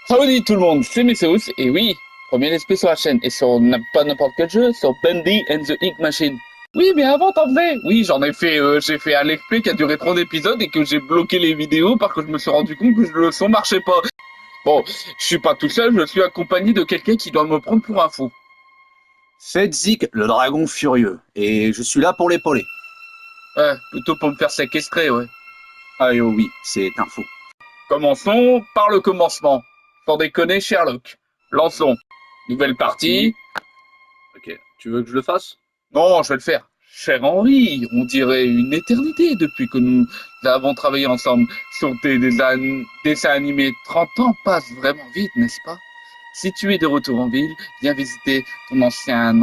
Salut tout le monde, c'est Messeus, et oui, premier esprit sur la chaîne, et sur pas n'importe quel jeu, sur Bendy and the Ink Machine. Oui, mais avant t'en faisais. Oui, j'en ai fait, j'ai fait un let's play qui a duré 30 épisodes et que j'ai bloqué les vidéos parce que je me suis rendu compte que le son marchait pas. Bon, je suis pas tout seul, je suis accompagné de quelqu'un qui doit me prendre pour un fou. C'est Zik, le dragon furieux, et je suis là pour l'épauler. Plutôt pour me faire séquestrer, ouais. Ah oh oui, c'est un fou. Commençons par le commencement. Sans déconner, Sherlock. Lançons. Nouvelle partie. Ok, tu veux que je le fasse? Non, je vais le faire. Cher Henri, on dirait une éternité depuis que nous avons travaillé ensemble sur des dessins animés. 30 ans passent vraiment vite, n'est-ce pas? Si tu es de retour en ville, viens visiter l'ancien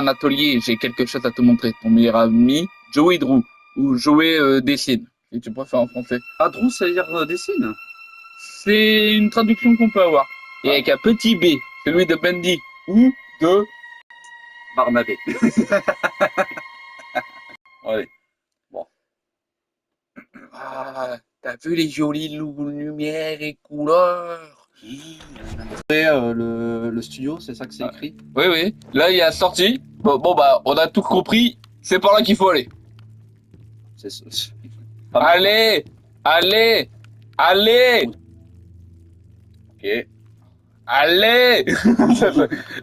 atelier. J'ai quelque chose à te montrer. Ton meilleur ami, Joey Drew, ou Joey dessine, si tu préfères en français. Ah, Drew, ça veut dire dessine? C'est une traduction qu'on peut avoir. Et avec un petit B, celui de Bendy, ou de... Barnabé. Ouais. Bon. Ah, t'as vu les jolies lumières et couleurs? Le studio, c'est ça que c'est écrit? Oui, oui. Là, il y a sortie. Bon, bah, on a tout compris. C'est par là qu'il faut aller. C'est Allez! Allez! Allez! Ok. Allez!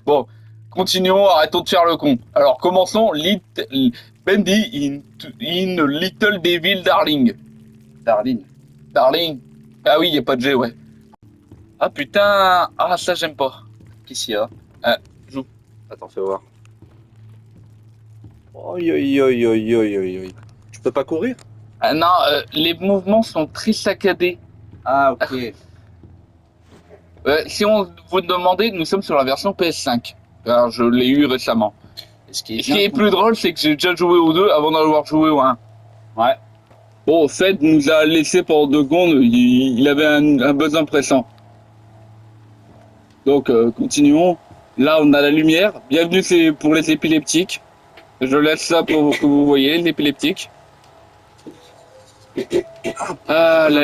Bon, continuons, arrêtons de faire le con. Alors, commençons. Bendy in Little Devil Darling. Darling. Darling? Ah oui, il n'y a pas de G, ouais. Ah putain! Ah, ça, j'aime pas. Qu'est-ce qu'il y a? Joue. Attends, fais voir. Oi, oi, oi, oi, oi, oi, oi. Je peux pas courir? Ah non, les mouvements sont très saccadés. Ah, ok. Si on vous demandait, nous sommes sur la version PS5. Alors, je l'ai eu récemment. Ce qui est, Ce qui est plus drôle, c'est que j'ai déjà joué au 2 avant d'avoir joué au 1. Ouais. Bon, Fed nous a laissé pendant 2 secondes, il avait un besoin pressant. Donc, continuons. Là, on a la lumière. Bienvenue, c'est pour les épileptiques. Je laisse ça pour que vous voyez, les épileptiques. Ah, la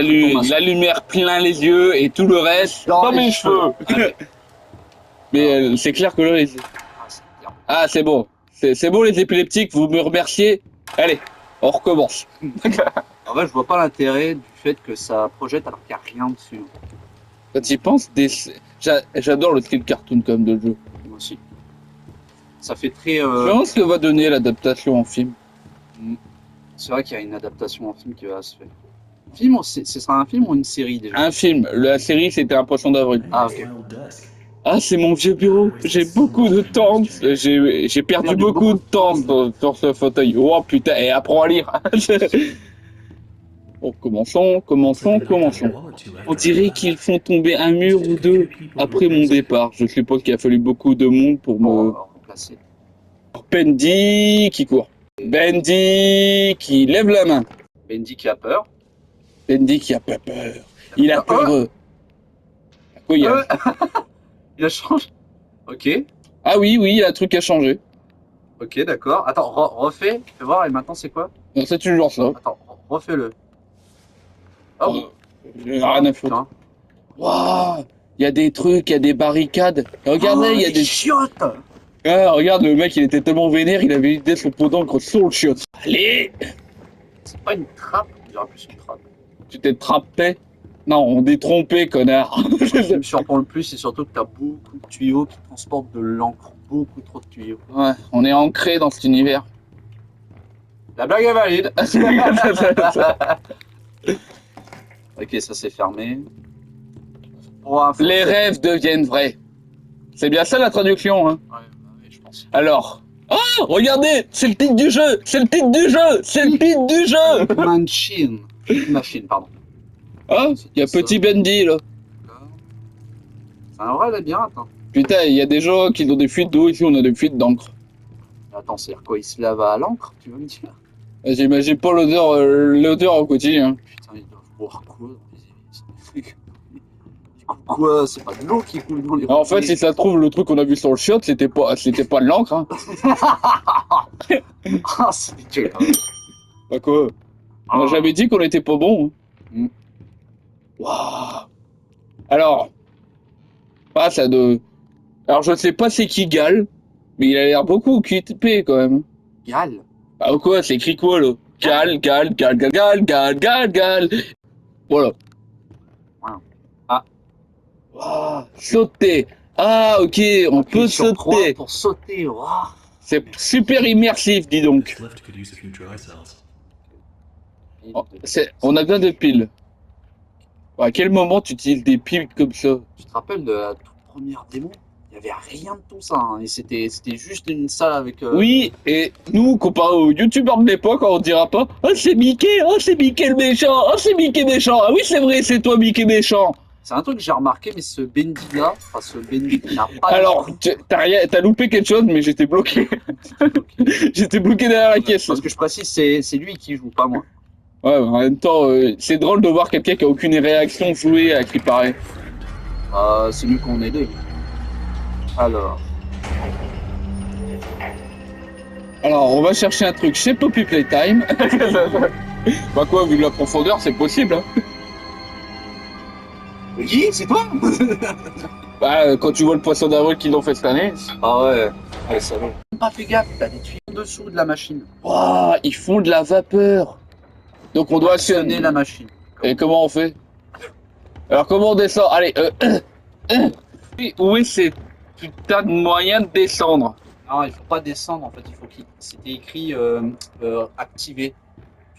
lumière plein les yeux et tout le reste dans mes cheveux. Mais c'est clair que là, ah, c'est bon. C'est bon, les épileptiques, vous me remerciez. Allez, on recommence. En vrai, je vois pas l'intérêt du fait que ça projette alors qu'il n'y a rien dessus. Quand tu y penses, j'adore le style cartoon comme de jeu. Moi aussi. Ça fait très. Je me demande ce que va donner l'adaptation en film. C'est vrai qu'il y a une adaptation en film qui va se faire. Film, ce sera un film ou une série déjà? Un film. La série, c'était un poisson d'avril. Ah, ok. Ah, c'est mon vieux bureau. J'ai beaucoup de temps. J'ai perdu beaucoup de temps sur ce fauteuil. Oh putain, et apprends à lire. Bon, commençons. On dirait qu'ils font tomber un mur ou deux après mon départ. Je suppose qu'il a fallu beaucoup de monde pour me remplacer. Bendy qui court. Bendy qui lève la main. Bendy qui a peur. Bendy qui a pas peur. Il a peur. Quoi, il y a... Il a changé. Ok. Ah oui, il y a un truc à changer. Ok, d'accord. Attends, refais. Fais voir, et maintenant c'est quoi? Non, c'est toujours ça. Attends, refais-le. Oh, rien à foutre. Waouh, il y a des trucs, il y a des barricades. Regardez, il y a des chiottes. Ah, regarde, le mec, il était tellement vénère, il avait vidé son pot d'encre sur le chiotte. Allez! C'est pas une trappe, on dirait plus une trappe. Tu t'es trappé? Non, on dit trompé, connard. Ce qui me surprend le plus, c'est surtout que t'as beaucoup de tuyaux qui transportent de l'encre. Beaucoup trop de tuyaux. Ouais, on est ancré dans cet univers. La blague est valide. Ok, ça c'est fermé. Les rêves deviennent vrais. C'est bien ça la traduction, hein? Ouais, je pense. Alors. Oh, regardez, c'est le titre du jeu, c'est le titre du jeu, c'est le titre du jeu. Machine, pardon. Ah, il y a petit Bendy là. C'est un vrai labyrinthe. Hein. Putain, il y a des gens qui ont des fuites d'eau, ici on a des fuites d'encre. Attends, c'est-à-dire quoi? Il se lave à l'encre, tu veux me dire? J'imagine pas l'odeur au quotidien. Putain, ils doivent boire quoi dans les émissions? Quoi? C'est pas de l'eau qui coule dans les En fait, si ça se trouve, le truc qu'on a vu sur le chiotte, c'était pas de l'encre. Hein. Ah, c'est dégueulasse. Bah quoi? On a jamais dit qu'on était pas bon. Hein. Mm. Waouh! Alors, ah, ça de... Alors, je sais pas c'est qui Gal, mais il a l'air beaucoup occupé quand même. Gal. Ah, quoi, c'est écrit quoi, là? Gal, Gal, Gal, Gal, Gal, Gal, Gal, Gal. Voilà. Wow. Ah, Ah, sauter. Ah, ok, on appuie peut sur 3 sauter. pour sauter. Wow. C'est super immersif, dis donc. This lift could use a few dry cells. Oh, on a besoin de piles. À quel moment tu utilises des piles comme ça? Tu te rappelles de la toute première démo? Il n'y avait rien de tout ça. Hein, et c'était juste une salle avec. Oui, et nous, comparé aux youtubeurs de l'époque, on dira pas « Oh, c'est Mickey le méchant! Oh, c'est Mickey méchant! Ah oui, c'est vrai, c'est toi, Mickey méchant! » C'est un truc que j'ai remarqué, mais ce Bendy là, enfin ce Bendy n'a pas. Alors, t'as loupé quelque chose, mais j'étais bloqué. J'étais bloqué derrière la caisse. Parce que je précise, c'est lui qui joue, pas moi. Ouais, en même temps, c'est drôle de voir quelqu'un qui a aucune réaction jouer à qui paraît. C'est mieux qu'on est deux. Alors, on va chercher un truc chez Poppy Playtime. Bah quoi, vu la profondeur, c'est possible. Hein. Guy, c'est toi? Bah, quand tu vois le poisson d'avril qu'ils l'ont fait cette année. Ah ouais, ça va. Pas fait gaffe, t'as des tuyaux en dessous de la machine. Waouh, ils font de la vapeur. Donc on doit Actionner la machine. Et comment on fait? Alors comment on descend? Allez, où est ces putain de moyens de descendre? Non, il faut pas descendre en fait, il faut qu'il. C'était écrit activer.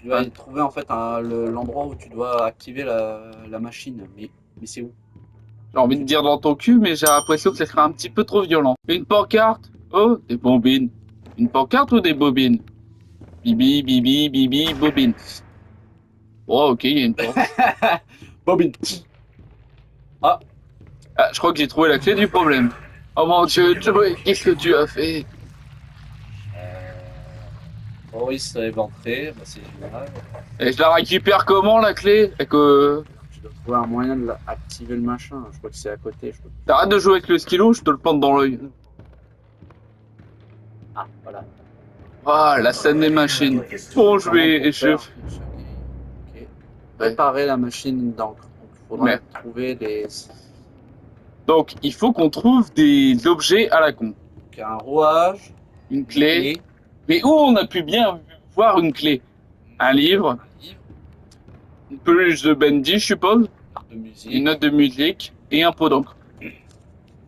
Tu dois trouver en fait l'endroit où tu dois activer la machine. Mais c'est où? J'ai envie de dire dans ton cul, mais j'ai l'impression que ça serait un petit peu trop violent. Une pancarte? Oh, des bobines. Une pancarte ou des bobines? Bibi, bibi, bibi, bobine. Oh, ok, il y a une pancarte. Bobine. Ah, je crois que j'ai trouvé la clé du problème. Oh mon dieu, Joey, qu'est-ce que tu as fait? Boris est entré, bah c'est génial. Et je la récupère comment la clé? Et que... Tu dois trouver un moyen de activer le machin. Je crois que c'est à côté. T'arrêtes de jouer avec le stylo, je te le plante dans l'œil. Ah, voilà. Ah, la scène des machines. Bon, je vais... Ok. Préparer la machine d'encre. Donc il faudra trouver des. Donc il faut qu'on trouve des objets à la con. Donc un rouage. Une clé. Mais où on a pu bien voir une clé? Un livre. Une peluche de Bendy, je suppose. Une note de musique. Et un pot d'encre.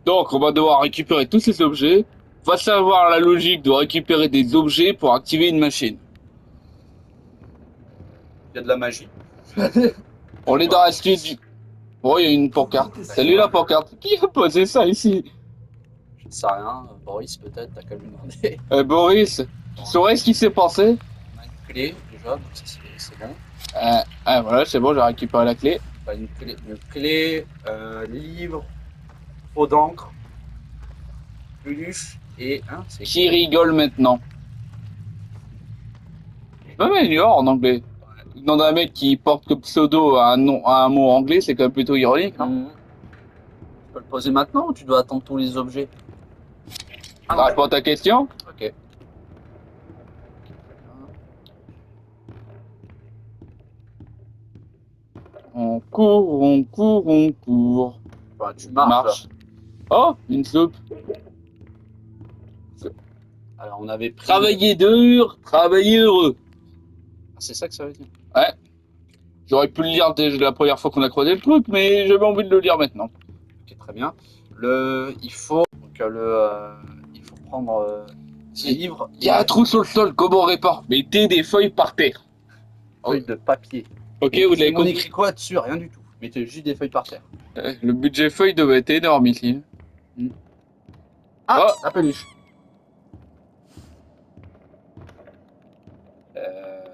Donc on va devoir récupérer tous ces objets. On va savoir la logique de récupérer des objets pour activer une machine. Il y a de la magie. On est dans la suite. Oh, il y a une pancarte. Salut la pancarte. Qui a posé ça ici? Je ne sais rien. Boris, peut-être, t'as qu'à lui demander. Boris, tu saurais ce qui s'est passé? On a une clé déjà, donc ça c'est bon. Voilà, c'est bon, j'ai récupéré la clé. Une clé, livre, pot d'encre, peluche et. Qui rigole maintenant? Je m'améliore en anglais. Dans un mec qui porte comme pseudo un mot anglais, c'est quand même plutôt ironique, non? Tu peux le poser maintenant ou tu dois attendre tous les objets? Réponds à ta question. Ok. On court, on court, on court. Bah, tu marches. Oh, une soupe. Alors on avait pris. Travailler dur, travailler heureux. Ah, c'est ça que ça veut dire? Ouais. J'aurais pu le lire dès la première fois qu'on a croisé le truc, mais j'avais envie de le lire maintenant. Ok, très bien. Il faut prendre ces livres. Il y a un trou sur le sol, comment on répare? Mettez des feuilles par terre. Feuilles de papier. Ok, vous l'avez On compris. écrit quoi dessus? Rien du tout. Mettez juste des feuilles par terre. Le budget feuille devait être énorme ici. Ah, Oh, la peluche.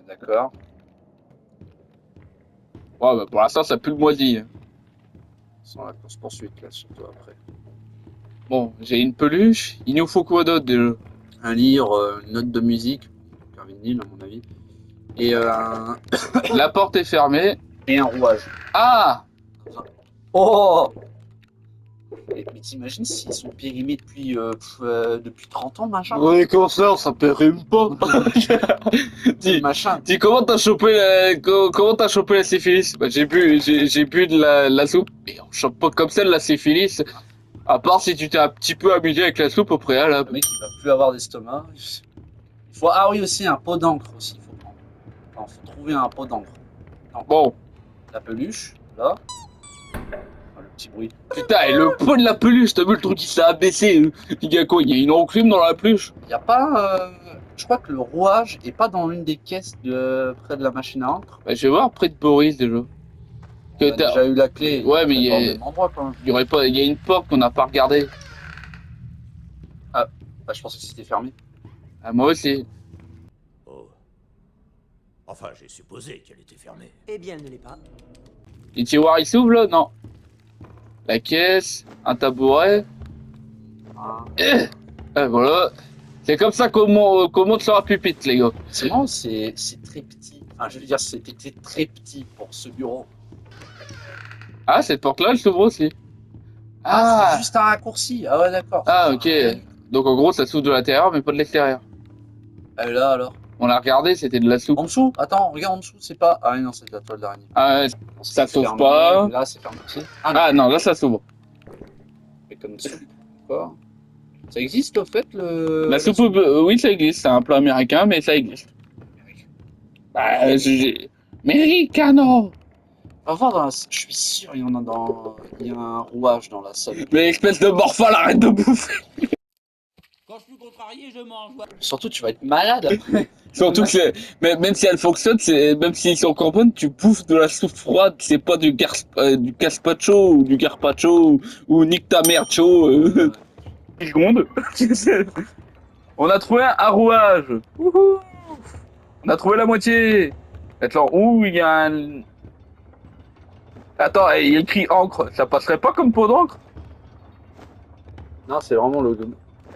D'accord. Ouais, bah pour l'instant, ça pue le moisi. Sans la course poursuite là, surtout après. Bon, j'ai une peluche. Il nous faut quoi d'autre déjà? Un livre, une note de musique, un vinyle à mon avis, et La porte est fermée. et un rouage. Ah! Oh! Mais t'imagines s'ils sont périmés depuis 30 ans, machin? Ouais, cancer, ça périme pas. Dis, Machin. dis, comment t'as chopé la syphilis? Bah, j'ai bu de la soupe. Mais on chope pas comme ça de la syphilis. À part si tu t'es un petit peu amusé avec la soupe au Le préalable. mec, il va plus avoir d'estomac. Il faut, ah oui, aussi un pot d'encre aussi. Il faut prendre. Enfin, faut trouver un pot d'encre. Bon, La peluche, là. Ah, le petit bruit. putain, et le pot de la peluche, t'as vu le truc qui s'est abaissé? Il y a quoi? Il y a une enclume dans la peluche? Il y a pas. Je crois que le rouage est pas dans l'une des caisses près de la machine à encre. Bah, je vais voir près de Boris déjà. On a déjà eu la clé. Ouais, mais il il y a- au même endroit quand même. Il y aurait pas, il y a une porte qu'on n'a pas regardée. Bah, je pensais que c'était fermé. Ah, moi aussi. Oh. Enfin, j'ai supposé qu'elle était fermée. Eh bien, elle ne l'est pas. Les tiroirs ils s'ouvrent là? Non. La caisse, un tabouret. Ah. Voilà. C'est comme ça qu'on monte sur la pupitre, les gars. C'est marrant, c'est très petit. Enfin, je veux dire, c'était très petit pour ce bureau. Ah, cette porte-là, elle s'ouvre aussi. Ah, Ah, c'est juste un raccourci. Ah ouais, d'accord. ah, ok. Donc en gros, ça s'ouvre de l'intérieur, mais pas de l'extérieur. Là, alors. On l'a regardé, c'était de la soupe. En dessous, attends, regarde en dessous, c'est pas. Ah non, c'est de la toile d'araignée. Ah, ouais. Ça C'est s'ouvre fermé, pas. Là, c'est fermé aussi. Ah non, Ah non, là, ça s'ouvre. mais comme ça. D'accord. Ça existe au fait le. La soupe, oui, ça existe. C'est un plat américain, mais ça existe. Bah, Americano! On va voir dans la. Je suis sûr, il y en a dans. Il y a un rouage dans la salle. Mais espèce de morphale, arrête de bouffer! Quand je suis contrarié, je mange. Surtout, tu vas être malade après. Surtout que même si elle fonctionne, même s'ils sont encore bonnes, tu bouffes de la soupe froide, c'est pas du gazpacho ou du carpaccio ou nique ta mère cho. 10 secondes. On a trouvé un rouage. Wouhou. On a trouvé la moitié. Attends, où il y a un... Attends, il y a écrit encre. Ça passerait pas comme pot d'encre? Non, c'est vraiment le.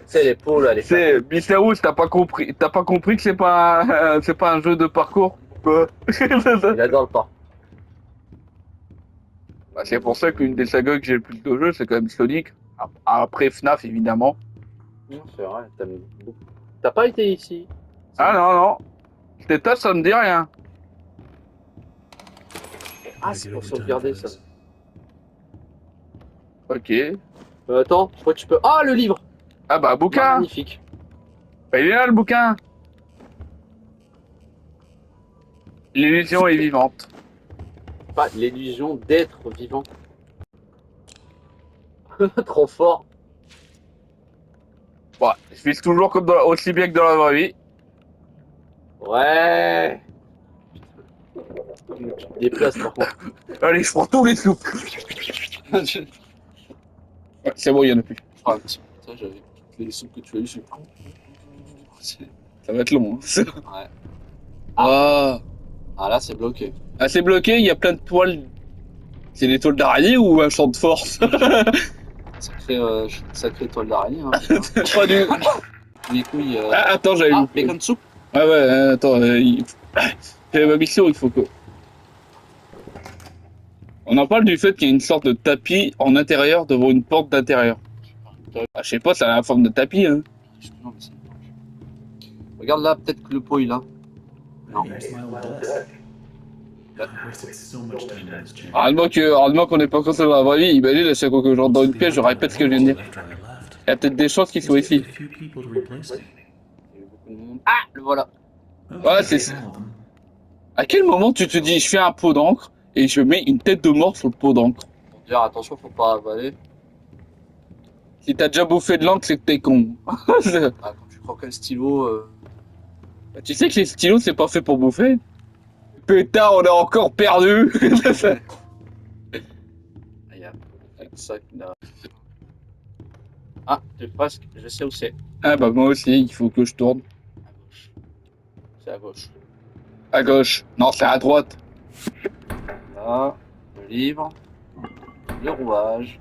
C'est l'épaule, elle est. C'est Bisserous, t'as pas compris que c'est pas c'est pas un jeu de parcours. Quoi? Il adore le parc. Bah, c'est pour ça qu'une des sagas que j'ai le plus de jeux, c'est quand même Sonic. Après FNAF, évidemment. Non, c'est vrai, t'aimes beaucoup. T'as pas été ici? Ah non, non. C'était tas, ça me dit rien. Ah, c'est pour sauvegarder ça. Ok. Attends, je crois que tu peux. Ah, le livre! Ah bah, bouquin. Magnifique. Bah, il est là, le bouquin. L'illusion est vivante. Pas l'illusion d'être vivant. Trop fort. Ouais, je vise toujours comme aussi bien que dans la vraie vie. Ouais. Tu te déplaces par contre. Allez, je prends tous les sous. Ouais, c'est bon, il y en a plus. Ah, un petit peu. Ça, j'avais toutes les soupes que tu as eu, j'ai Ça va être long. Hein. Ouais. Ah. Ah, là, c'est bloqué. Ah, c'est bloqué, il y a plein de toiles. C'est des toiles d'araignée ou un champ de force? Sacré toile d'araignée. Hein, Pas du... les couilles. Ah, attends, j'avais Ah, loupé. bacon soupe. Ah ouais, attends, j'ai ma mission, il faut que... On en parle du fait qu'il y a une sorte de tapis en intérieur devant une porte d'intérieur. Ah, je sais pas, ça a la forme de tapis, hein. Non, mais c'est- Regarde là, peut-être que le pot il a. Non. Here's my old desk. I've wasted so much time in this chair. Heureusement qu'on n'est pas comme ça dans la vraie vie. Imagine, à chaque fois que je rentre dans une pièce, je répète ce que je viens de dire. After I left, Il y a peut-être des chances qu'ils soient ici. a few people to replace me. Il y a eu beaucoup de monde. Ah, le voilà. Ouais, c'est- All of them. À quel moment tu te dis, je fais un pot d'encre et je mets une tête de mort sur le pot d'encre? Pour dire attention, faut pas avaler. Si t'as déjà bouffé de l'encre, c'est que t'es con. Ah, quand tu croques un stylo. Tu sais que les stylos, c'est pas fait pour bouffer? Putain, on est encore perdu. Ah, il y a avec ça là. Ah, c'est presque. Je sais où c'est. Ah bah moi aussi, il faut que je tourne. À gauche. C'est à gauche. À gauche. Non, c'est à droite. Là, le livre, le rouage,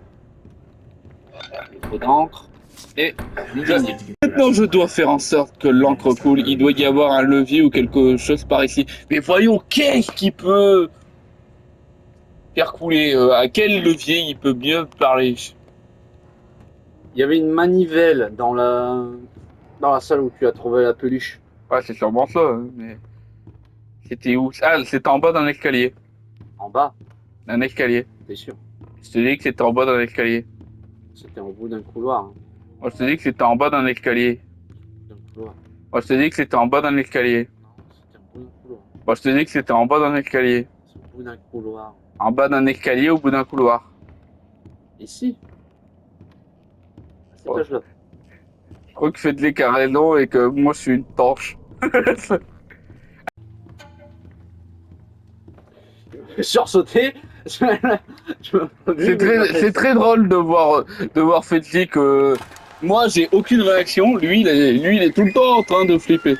le pot d'encre et le vinyle. Maintenant, je dois faire en sorte que l'encre coule. Il doit y avoir un levier ou quelque chose par ici. Mais voyons, qu'est-ce qui peut faire couler? À quel levier il peut bien parler? Il y avait une manivelle dans la salle où tu as trouvé la peluche. Ouais, c'est sûrement ça, hein, mais... C'était où? Ah, c'était en bas d'un escalier. En bas, Un escalier. t'es sûr. Je te dis que c'était en bas d'un escalier. C'était au bout d'un couloir. Hein. Moi, je te dis que c'était en bas d'un escalier. D'un couloir. Moi, je te dis que c'était en bas d'un escalier. Non, c'était au bout d'un couloir. Moi, je te dis que c'était en bas d'un escalier. C'est au bout d'un couloir. En bas d'un escalier au bout d'un couloir. Ici. À cet Ouais. âge-là. Je crois que Fedlik a raison et que moi, je suis une torche. Sursauté. C'est très drôle de voir Fedlik. Moi, j'ai aucune réaction. Lui, il est tout le temps en train de flipper.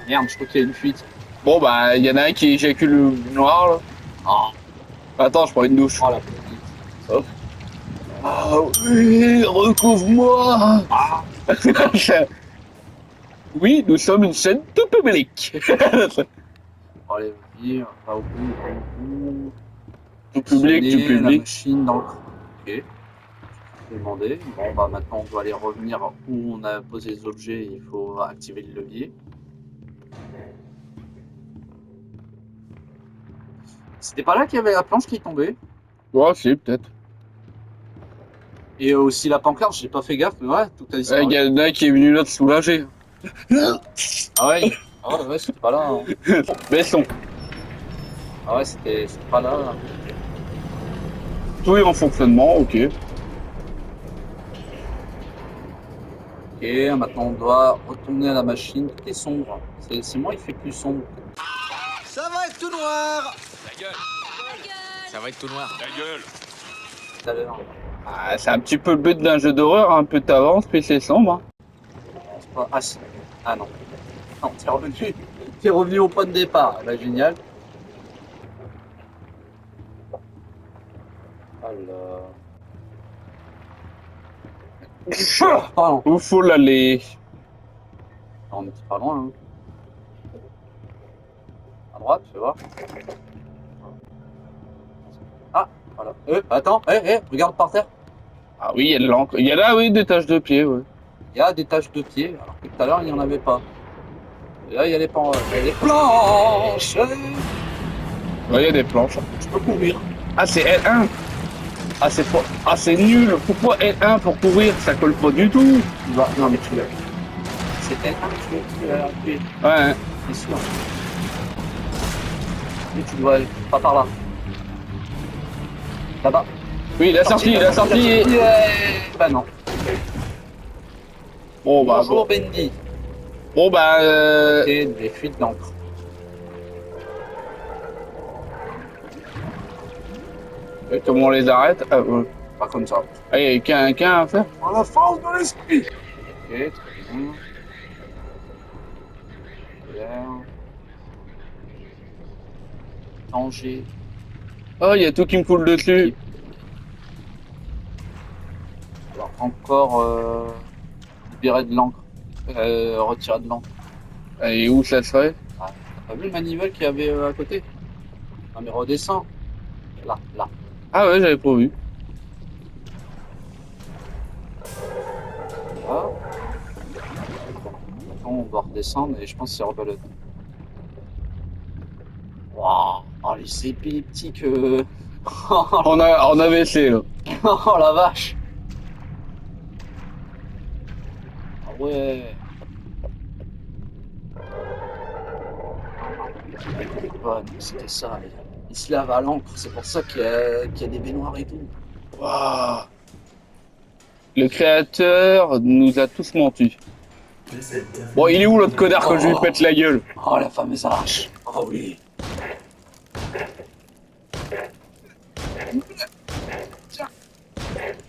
Merde, je crois qu'il y a une fuite. Bon, bah, il y en a un qui éjacule le noir, là. Oh, Attends, je prends une douche. oh la petite. Ah oui, recouvre-moi. Oui, nous sommes une chaîne tout publique. Allez, vas-y, on va au bout, on va au bout. Tout public, tout Sonner la public. machine dans le... Ok. Je demander. Bon, bah maintenant on doit aller revenir où on a posé les objets. Il faut activer le levier. C'était pas là qu'il y avait la planche qui tombait. Ouais, si, peut-être. Et aussi la pancarte, j'ai pas fait gaffe, mais ouais, tout a disparu. Il y en a un qui est venu là te soulager. Ah ouais, ah ouais, c'était pas là. Hein. Baissons. Ah ouais, c'était pas là. Tout est en fonctionnement, ok. Ok, maintenant on doit retourner à la machine. Tout est sombre. C'est moi, il fait plus sombre. Ça va être tout noir. Ta gueule. Ça va être tout noir. Ta gueule. Tout à l'heure. Ah, c'est un petit peu le but d'un jeu d'horreur, un peu t'avances, puis c'est sombre. C'est pas... Ah, si. Ah non. Non, t'es revenu au point de départ. Bah, génial. Alors... Pardon. Où faut l'aller? On était pas loin. Hein. À droite, fais voir. Ah, voilà. Attends, regarde par terre. Ah oui, il y a de l'encre. Il y a là, oui, des taches de pied, ouais. Il y a des taches de pied, alors que tout à l'heure, il n'y en avait pas. Et là, il y a les planches. Ouais, il y a des planches. Je peux courir. Ah, c'est L1. Ah, c'est pas... ah, c'est nul. Pourquoi L1 pour courir? Ça colle pas du tout. Non, mais tu l'as. C'était un l'as appuyé. Ouais. C'est sûr. Et tu dois aller. Pas par là. Là-bas. Oui, il a sorti. Bah non. Bon, bah, Bonjour Bendy. bon, bah, Et des fuites d'encre. comment on les arrête? Ah, ouais. Pas comme ça. Ah, il y a qu'un à faire? À la force de l'esprit. Ok, très bien. Clair. Danger. Oh, il y a tout qui me coule dessus. Alors encore libérer de l'encre. Retirer de l'encre. Et où ça serait? T'as vu le manivelle qu'il y avait à côté? Non mais redescends. Là. Ah ouais, j'avais pas vu. Là. Maintenant on doit redescendre et je pense que c'est rebelote. Waouh. Oh les épileptiques. On avait essayé, là. Oh la vache. Ah ouais. Ouais, c'était ça. Il se lave à l'encre, c'est pour ça qu'il y a des baignoires et tout. Waouh. Le créateur nous a tous menti. Bon, il est où l'autre connard que je lui pète la gueule? Oh la fameuse arche. Oh oui.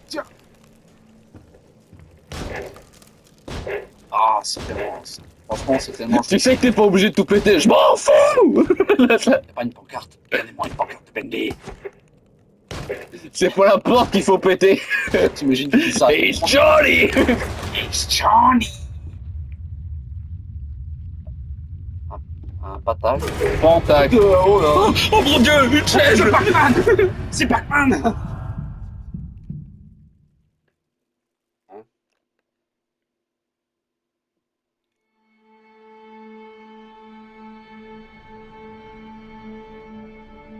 Tiens. Ah, c'était bon. Franchement, c'était moche. Tu sais que t'es pas obligé de tout péter, je m'en fous. C'est pas une pancarte. Donnez-moi une pancarte, Bendy. C'est pas la porte qu'il faut péter. T'imagines qu'il dit ça. It's Johnny. It's Johnny. Patate. Pentacle. Oh là. Oh mon dieu, une chaise. C'est Pac-Man. C'est Pac-Man.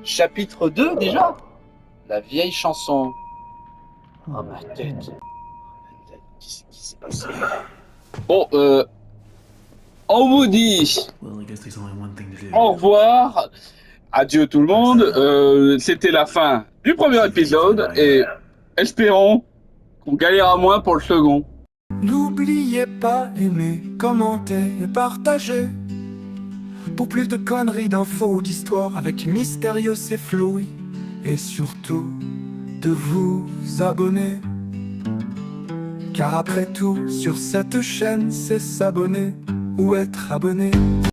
Chapitre 2 déjà. La vieille chanson. Oh ma tête. Qu'est-ce qui s'est passé? Bon, on vous dit Well, I guess there's only one thing to do. au revoir. Adieu tout le monde. C'était la fin du premier épisode et espérons qu'on galérera moins pour le second. N'oubliez pas aimer, commenter et partager. Pour plus de conneries, d'infos, d'histoires avec Mystérieux et Flou. Et surtout, de vous abonner. Car après tout, sur cette chaîne, c'est s'abonner ou être abonné.